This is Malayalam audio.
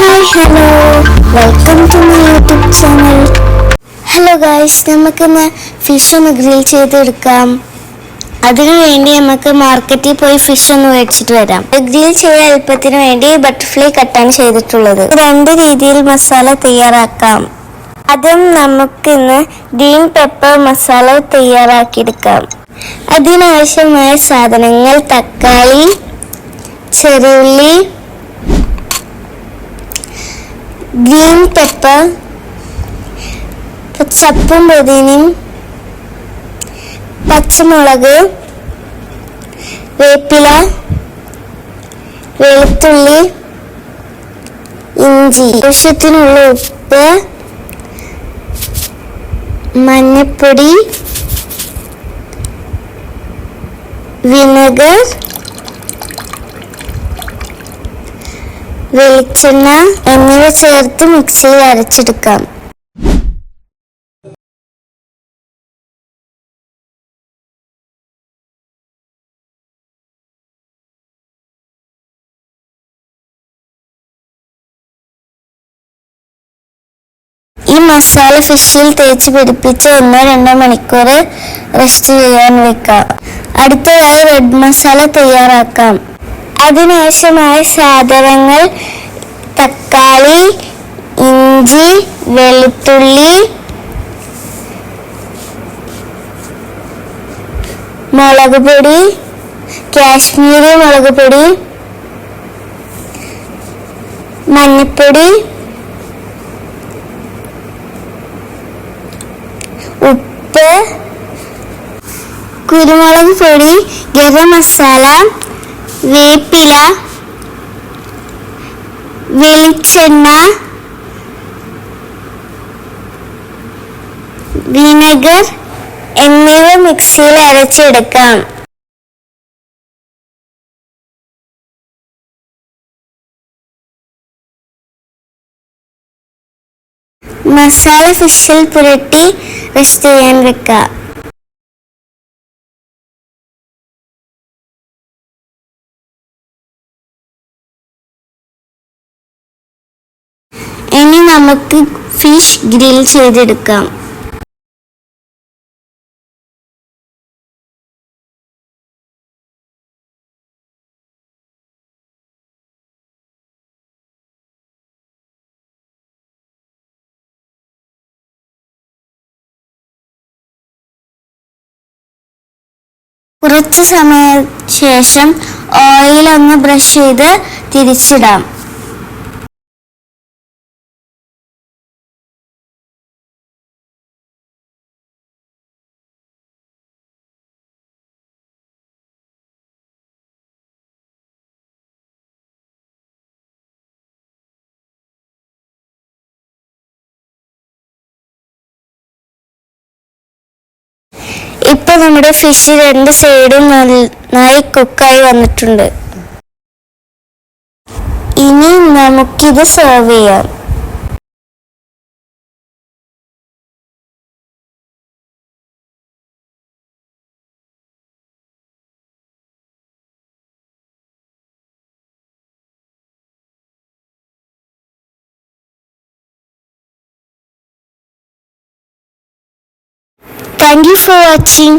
Hi hello welcome to my YouTube channel. Hello guys, നമുക്കിന്ന് ഫിഷ് ഒന്ന് ഗ്രിൽ ചെയ്തെടുക്കാം. അതിനു വേണ്ടി നമുക്ക് മാർക്കറ്റിൽ പോയി ഫിഷ് ഒന്ന് മേടിച്ചിട്ട് വരാം. ഗ്രിൽ ചെയ്യാൻ എളുപ്പത്തിന് വേണ്ടി ബട്ടർഫ്ലൈ കട്ടാണ് ചെയ്തിട്ടുള്ളത്. രണ്ട് രീതിയിൽ മസാല തയ്യാറാക്കാം. അതും നമുക്കിന്ന് ഗ്രീൻ പെപ്പർ മസാല തയ്യാറാക്കിയെടുക്കാം. അതിനാവശ്യമായ സാധനങ്ങൾ: തക്കാളി, ചെറുള്ളി, ഗ്രീൻ പെപ്പർ, ചപ്പും പുതിനയും, പച്ചമുളക്, വേപ്പില, വെളുത്തുള്ളി, ഇഞ്ചി, ആവശ്യത്തിനുള്ള ഉപ്പ്, മഞ്ഞൾപ്പൊടി, വിനെഗർ, വെളിച്ചെണ്ണ എന്നിവ ചേർത്ത് മിക്സിയിൽ അരച്ചെടുക്കാം. ഈ മസാല ഫിഷിൽ തേച്ച് പിടിപ്പിച്ച് 1-2 മണിക്കൂർ റെസ്റ്റ് ചെയ്യാൻ വെക്കാം. അടുത്തതായി റെഡ് മസാല തയ്യാറാക്കാം. അതിനാവശ്യമായ സാധനങ്ങൾ: തക്കാളി, ഇഞ്ചി, വെളുത്തുള്ളി, മുളക് പൊടി, കാശ്മീരി മുളക് പൊടി, മഞ്ഞൾപ്പൊടി, ഉപ്പ്, കുരുമുളക് പൊടി, ഗരം മസാല, വേപ്പില, വെളിച്ചെണ്ണ, വിനെഗർ എന്നിവ മിക്സിയിൽ അരച്ചെടുക്കാം. മസാല ഫിഷിൽ പുരട്ടി റെസ്റ്റ് ചെയ്യാൻ വെക്കാം. ഇനി നമുക്ക് ഫിഷ് ഗ്രിൽ ചെയ്തെടുക്കാം. കുറച്ച് സമയത്തിന് ശേഷം ഓയിൽ ഒന്ന് ബ്രഷ് ചെയ്ത് തിരിച്ചിടാം. ഇപ്പൊ നമ്മുടെ ഫിഷ് 2 സൈഡും നന്നായി കുക്കായി വന്നിട്ടുണ്ട്. ഇനി നമുക്കിത് സെർവ് ചെയ്യാം. Thank you for watching.